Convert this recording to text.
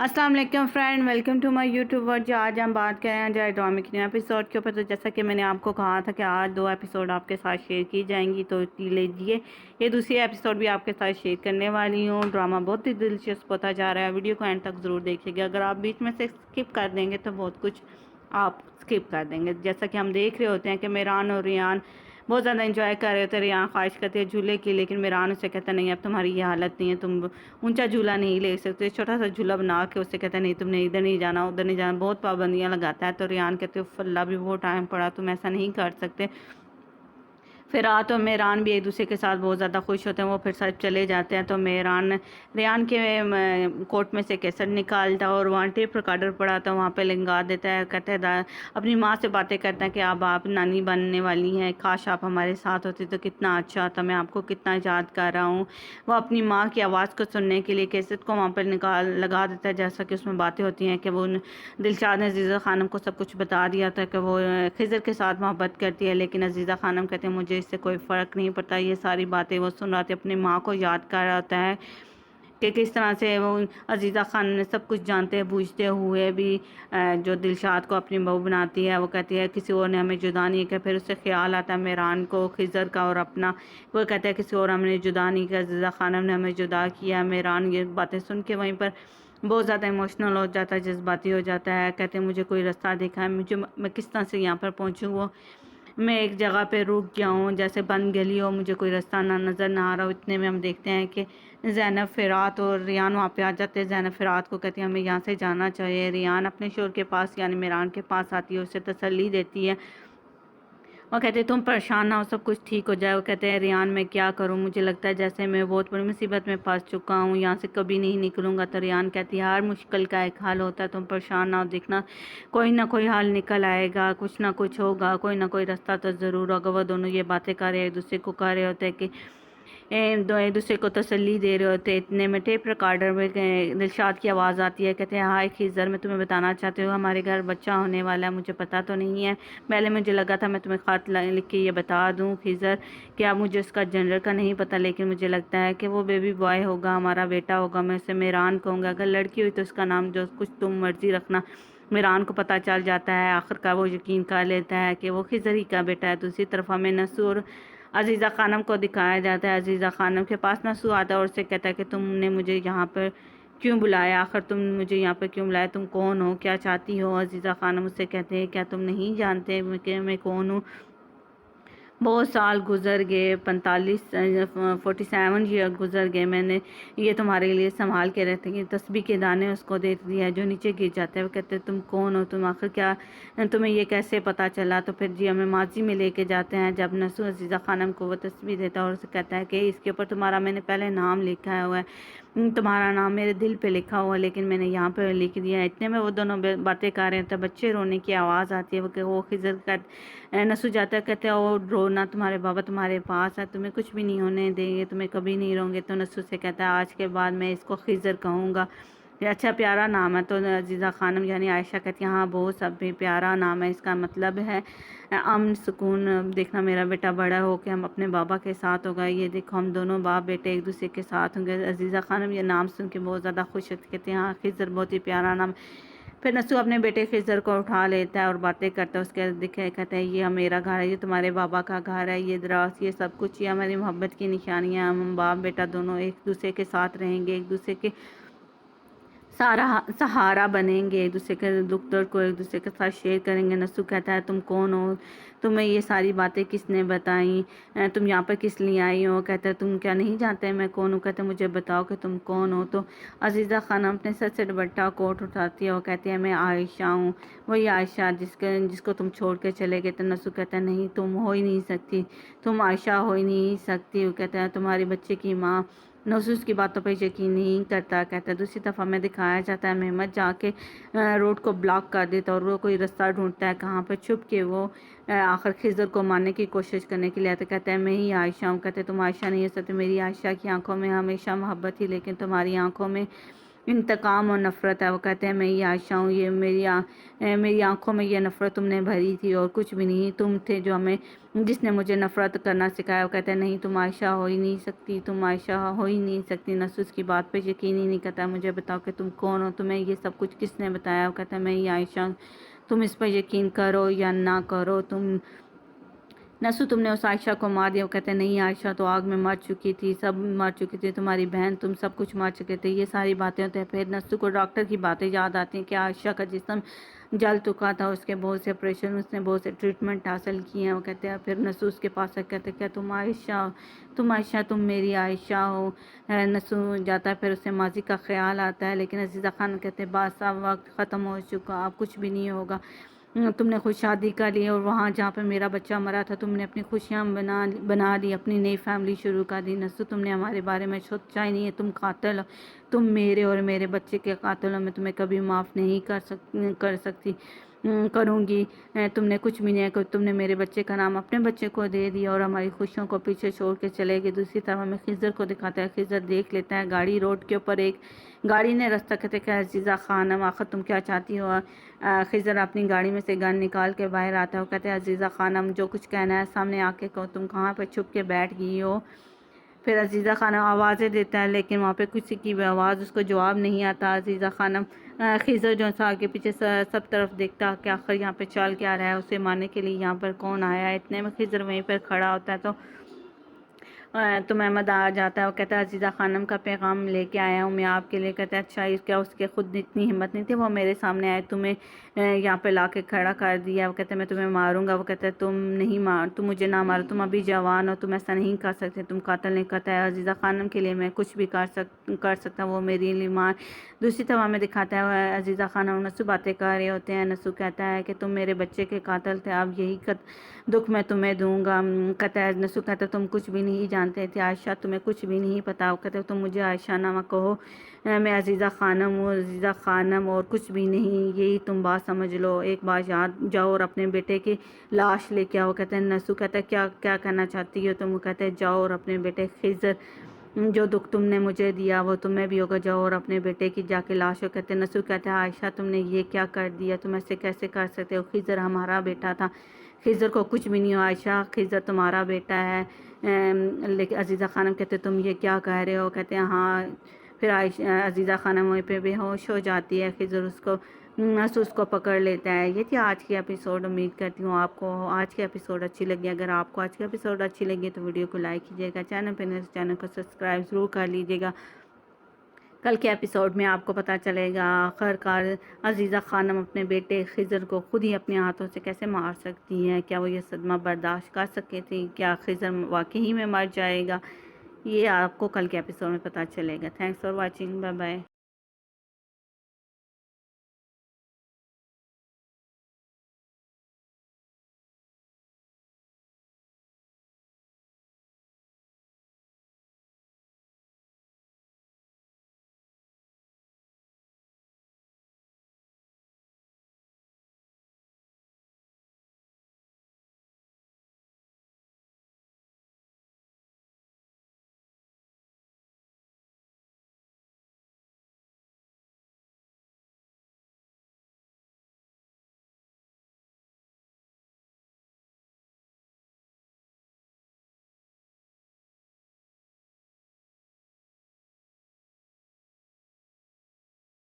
अस्सलाम वालेकुम friend, welcome to my YouTube world. जो आज हम बात कर रहे हैं जाए ड्रामे के नए एपिसोड के ऊपर। तो जैसा कि मैंने आपको कहा था कि आज 2 एपिसोड आपके साथ शेयर की जाएंगी, तो लीजिए ये दूसरी एपिसोड भी आपके साथ शेयर करने वाली हूँ। ड्रामा बहुत ही दिलचस्प होता जा रहा है, वीडियो को एंड तक ज़रूर देखिएगा। अगर आप बीच में से स्किप कर देंगे तो बहुत कुछ आप स्किप कर देंगे। जैसा कि हम देख रहे होते हैं कि मेहरान और रियान बहुत ज़्यादा एंजॉय कर रहे होते हैं। रियान ख्वाहिश करते हैं झूले की, लेकिन मेहरान उससे कहता नहीं, अब तुम्हारी ये हालत नहीं है, तुम ऊंचा झूला नहीं ले सकते। छोटा सा झूला बना के उससे कहता नहीं, तुमने इधर नहीं जाना, उधर नहीं जाना, बहुत पाबंदियां लगाता है। तो रियान कहते हो अल्लाह भी बहुत टाइम पड़ा, तुम ऐसा नहीं कर सकते। फिर रात और मेहरान भी एक दूसरे के साथ बहुत ज़्यादा खुश होते हैं। वो फिर सब चले जाते हैं। तो मेहरान रियान के कोट में से कैसेट निकालता है और वहाँ टेप रिकॉर्डर पड़ा था, वहाँ पे लगा देता है। कहता है अपनी माँ से बातें करता है कि अब आप नानी बनने वाली हैं, काश आप हमारे साथ होती तो कितना अच्छा होता, मैं आपको कितना याद कर रहा हूँ। वो अपनी माँ की आवाज़ को सुनने के लिए कैसेट को वहाँ पर लगा देता है। जैसा कि उसमें बातें होती हैं कि वो दिलशाद ने अजीज़ा खानम को सब कुछ बता दिया था कि वो खिज़र के साथ मोहब्बत करती है, लेकिन अजीज़ा खानम कहते हैं मुझे इससे कोई फ़र्क नहीं पड़ता। ये सारी बातें वो सुन रहा था, अपनी माँ को याद कर रहा होता है कि किस तरह से वो अजीज़ा खानम ने सब कुछ जानते बूझते हुए भी जो दिलशाद को अपनी बहू बनाती है। वो कहती है किसी और ने हमें जुदा नहीं किया। फिर उससे ख्याल आता है मेहरान को, खिज़र का और अपना। वो कहता है किसी और हमने जुदा नहीं किया, अजीज़ा खानम ने हमें जुदा किया। मेहरान ये बातें सुन के वहीं पर बहुत ज़्यादा इमोशनल हो जाता है, जज्बाती हो जाता है। कहते हैं मुझे कोई रास्ता दिखा है, मैं किस तरह से यहाँ पर पहुँचूँ। वो मैं एक जगह पे रुक गया हूँ, जैसे बंद गली हो, मुझे कोई रास्ता ना नज़र ना आ रहा हो। इतने में हम देखते हैं कि ज़ैनब, फ़िरात और रियान वहाँ पे आ जाते हैं। ज़ैनब फ़िरात को कहती है हमें यहाँ से जाना चाहिए। रियान अपने शोर के पास यानी मेहरान के पास आती है, उसे तसल्ली देती है। वो कहते हैं तुम परेशान ना हो, सब कुछ ठीक हो जाए। वो कहते हैं रियान मैं क्या करूं, मुझे लगता है जैसे मैं बहुत बड़ी मुसीबत में फंस चुका हूं, यहाँ से कभी नहीं निकलूंगा। तो रियान कहती है हर मुश्किल का एक हल होता है, तुम परेशान ना हो, देखना कोई ना कोई हल निकल आएगा, कुछ ना कुछ होगा, कोई ना कोई रास्ता तो ज़रूर होगा। वो दोनों ये बातें कर रहे हैं, एक दूसरे को कह रहे होते हैं कि एक दूसरे को तसल्ली दे रहे होते। इतने में टेप रिकॉर्डर में दिलशाद की आवाज़ आती है। कहते हैं हाय खिज़र, मैं तुम्हें बताना चाहती हूँ हमारे घर बच्चा होने वाला है, मुझे पता तो नहीं है। पहले मुझे लगा था मैं तुम्हें ख़त लिख के ये बता दूँ खिज़र कि अब मुझे उसका जेंडर का नहीं पता, लेकिन मुझे लगता है कि वो बेबी बॉय होगा, हमारा बेटा होगा। मैं उसे मेहरान कहूँगा, अगर लड़की हुई तो उसका नाम जो कुछ तुम मर्ज़ी रखना। मेहरान को पता चल जाता है, आखिरकार वो यकीन कर लेता है कि वो खिज़र ही का बेटा है। दूसरी तरफ हमें नसूर और अजीज़ा खानम को दिखाया जाता है। अजीज़ा खानम के पास नसू आता है और उससे कहता है कि तुमने मुझे यहाँ पर क्यों बुलाया, आखिर तुम मुझे यहाँ पर क्यों बुलाया, तुम कौन हो, क्या चाहती हो। अजीज़ा खानम उससे कहते हैं क्या तुम नहीं जानते कि मैं कौन हूँ। बहुत साल गुजर गए, 47 ईयर गुजर गए, मैंने ये तुम्हारे लिए संभाल के रहते हैं। तस्बीह के दाने उसको दे दिया जो नीचे गिर जाते हैं। वो कहते हैं तुम कौन हो, तुम आखिर क्या, तुम्हें ये कैसे पता चला। तो फिर जी हमें माजी में लेके जाते हैं, जब नसू अजीज़ा खानम को वो तस्बीह देता है और उसे कहता है कि इसके ऊपर तुम्हारा मैंने पहले नाम लिखा हुआ है, तुम्हारा नाम मेरे दिल पे लिखा हुआ है, लेकिन मैंने यहाँ पे लिख दिया है। इतने में वो दोनों बातें कर रहे हैं तो बच्चे रोने की आवाज़ आती है। वो खिज़र का नसू जाता है, कहते हैं ओ रोना, तुम्हारे बाबा तुम्हारे पास है, तुम्हें कुछ भी नहीं होने देंगे, तुम्हें कभी नहीं रोंगे। तो नसू से कहता है आज के बाद मैं इसको खिज़र कहूँगा, ये अच्छा प्यारा नाम है। तो अजीज़ा खानम यानी आयशा कहती है हाँ बहुत सब भी प्यारा नाम है, इसका मतलब है अमन सुकून। देखना मेरा बेटा बड़ा हो के हम अपने बाबा के साथ होगा, ये देखो हम दोनों बाप बेटे एक दूसरे के साथ होंगे। अजीज़ा खानम ये नाम सुन के बहुत ज़्यादा खुश होती, कहते हैं हाँ खिज़र बहुत ही प्यारा नाम। फिर नसू अपने बेटे खिज़र को उठा लेता है और बातें करता है, उसके दिखे कहते हैं ये मेरा घर है, ये तुम्हारे बाबा का घर है, ये दराज, ये सब कुछ, ये हमारी मोहब्बत की निशानियाँ, हम बाप बेटा दोनों एक दूसरे के साथ रहेंगे, एक दूसरे के सारा सहारा बनेंगे, एक दूसरे के दुख दर्द को एक दूसरे के साथ शेयर करेंगे। नसू कहता है तुम कौन हो, तुम्हें ये सारी बातें किसने बताई, तुम यहाँ पर किस लिए आई हो। कहता है तुम क्या नहीं जानते मैं कौन हूँ। कहते मुझे बताओ कि तुम कौन हो। तो अजीज़ा खानम अपने सर से दुपट्टा कोट उठाती है और कहती है मैं आयशा हूँ, वही आयशा जिसको तुम छोड़ के चले गए। तो नसू कहता है नहीं तुम हो ही नहीं सकती, तुम आयशा हो ही नहीं सकती। वो कहता है तुम्हारे बच्चे की माँ। नसू उसकी बातों पर यकीन नहीं करता। कहता है दूसरी तरफ हमें दिखाया जाता है मेहमद जाके रोड को ब्लॉक कर देता और वो कोई रास्ता ढूंढता है कहाँ पर छुप के वो आखिर खिज़र को मारने की कोशिश करने के लिए आता। कहता है मैं ही आयशा हूँ। कहते तुम आयशा नहीं हो सकती, मेरी आयशा की आंखों में हमेशा मोहब्बत थी, लेकिन तुम्हारी आंखों में انتقام اور نفرت ہے۔ وہ کہتے ہیں میں یہ عائشہ ہوں، یہ میری آنکھوں میں یہ نفرت تم نے بھری تھی اور کچھ بھی نہیں، تم تھے جس نے مجھے نفرت کرنا سکھایا۔ وہ کہتے ہیں نہیں، تم عائشہ ہو ہی نہیں سکتی، تم عائشہ ہو ہی نہیں سکتی۔ نصر اس کی بات پہ یقین ہی نہیں کرتا۔ مجھے بتاؤ کہ تم کون ہو، تمہیں یہ سب کچھ کس نے بتایا؟ وہ کہتا ہے میں یہ عائشہ ہوں، تم اس پر یقین کرو یا نہ کرو۔ تم نے اس عائشہ کو مار دیا۔ وہ کہتے ہیں نہیں، عائشہ تو آگ میں مر چکی تھی، سب مر چکی تھی، تمہاری بہن، تم سب کچھ مر چکے تھے۔ یہ ساری باتیں ہوتے ہیں۔ پھر نصر کو ڈاکٹر کی باتیں یاد آتی ہیں کہ عائشہ کا جسم جل چکا تھا، اس کے بہت سے آپریشن، اس نے بہت سے ٹریٹمنٹ حاصل کیے ہیں۔ وہ کہتے ہیں پھر نصر اس کے پاس کہتے ہیں کیا تم عائشہ، تم میری عائشہ ہو؟ نصر جاتا ہے، پھر اسے ماضی کا خیال آتا ہے، لیکن عزیزہ خان کہتے ہیں بس اب وقت ختم ہو چکا، اب کچھ بھی نہیں ہوگا۔ تم نے خود شادی کر لی اور وہاں جہاں پہ میرا بچہ مرا تھا تم نے اپنی خوشیاں بنا لی، اپنی نئی فیملی شروع کر دی۔ نصر تم نے ہمارے بارے میں سوچا ہی نہیں ہے، تم قاتل ہو، تم میرے اور میرے بچے کے قاتل ہو، میں تمہیں کبھی معاف نہیں کروں گی۔ تم نے کچھ بھی نہیں کیا، تم نے میرے بچے کا نام اپنے بچے کو دے دیا اور ہماری خوشیوں کو پیچھے چھوڑ کے چلے گئے۔ دوسری طرف ہمیں خضر کو دکھاتا ہے، خضر دیکھ لیتا ہے گاڑی روڈ کے اوپر، ایک گاڑی نے رستہ کہتے کہ عزیزہ خانم آخر تم کیا چاہتی ہو؟ خضر اپنی گاڑی میں سے گن نکال کے باہر آتا ہے۔ وہ کہتے ہیں عزیزہ خانم جو کچھ کہنا ہے سامنے آ کے کہو، تم کہاں پہ چھپ کے بیٹھ گئی ہو؟ پھر عزیزہ خانم آوازیں دیتا ہے لیکن وہاں پہ کسی کی بھی آواز اس کو جواب نہیں آتا۔ عزیزہ خانم خضر جو سا آگے پیچھے سب طرف دیکھتا کہ آخر یہاں پہ چال کیا رہا ہے، اسے مارنے کے لیے یہاں پر کون آیا ہے۔ اتنے میں خضر وہیں پر کھڑا ہوتا ہے تو محمد آ جاتا ہے۔ وہ کہتا ہے عزیزہ خانم کا پیغام لے کے آیا ہوں میں آپ کے لیے۔ کہتا ہے اچھا، کیا اس کے خود اتنی ہمت نہیں تھی، وہ میرے سامنے آئے، تمہیں یہاں پہ لا کے کھڑا کر دیا۔ وہ کہتا ہے میں تمہیں ماروں گا۔ وہ کہتا ہے تم مجھے نہ مارو، تم ابھی جوان ہو، تم ایسا نہیں کر سکتے، تم قاتل نہیں کرتا ہے۔ عزیزہ خانم کے لیے میں کچھ بھی کر سکتا، وہ میری لیے ماں۔ دوسری طرف ہمیں دکھاتا ہے عزیزہ خانم اور نصر باتیں کر رہے ہوتے ہیں۔ نصر کہتا ہے کہ تم میرے بچے کے قاتل تھے، اب یہی دکھ میں تمہیں دوں گا۔ نصر کہتا ہے تم کچھ بھی نہیں جانتے تھے عائشہ، تمہیں کچھ بھی نہیں پتا۔ وہ کہتے ہیں تم مجھے عائشہ نہ کہو، میں عزیزہ خانم ہوں، عزیزہ خانم اور کچھ بھی نہیں، یہی تم بات سمجھ لو۔ ایک بار یاد جاؤ اور اپنے بیٹے کی لاش لے کے آؤ۔ کہتے ہیں نصر کہتا ہے کیا کہنا چاہتی ہو تم؟ کہتے ہیں جاؤ اور اپنے بیٹے خضر جو دکھ تم نے مجھے دیا وہ تمہیں بھی ہوگا، جاؤ اور اپنے بیٹے کی جا کے لاش ہو۔ کہتے ہیں نصر کہتا ہے عائشہ تم نے یہ کیا کر دیا، تم ایسے کیسے کر سکتے ہو؟ خضر ہمارا بیٹا تھا، خضر کو کچھ بھی نہیں ہو عائشہ، خضر تمہارا بیٹا ہے۔ لیکن عزیزہ خانم کہتے تم یہ کیا کہہ رہے ہو؟ کہتے ہیں ہاں۔ پھر عزیزہ خانم وہیں پہ بے ہوش ہو جاتی ہے، خضر نصر اس کو پکڑ لیتا ہے۔ یہ تھی آج کی ایپیسوڈ۔ امید کرتی ہوں آپ کو آج کی ایپیسوڈ اچھی لگی۔ اگر آپ کو آج کی ایپیسوڈ اچھی لگی تو ویڈیو کو لائک کیجیے گا، چینل کو سبسکرائب ضرور کر لیجیے گا۔ کل کے ایپیسوڈ میں آپ کو پتہ چلے گا آخرکار عزیزہ خانم اپنے بیٹے خضر کو خود ہی اپنے ہاتھوں سے کیسے مار سکتی ہیں، کیا وہ یہ صدمہ برداشت کر سکے تھے، کیا خضر واقعی میں مر جائے گا؟ یہ آپ کو کل کے ایپیسوڈ میں پتہ چلے گا۔ Thanks for watching, bye bye.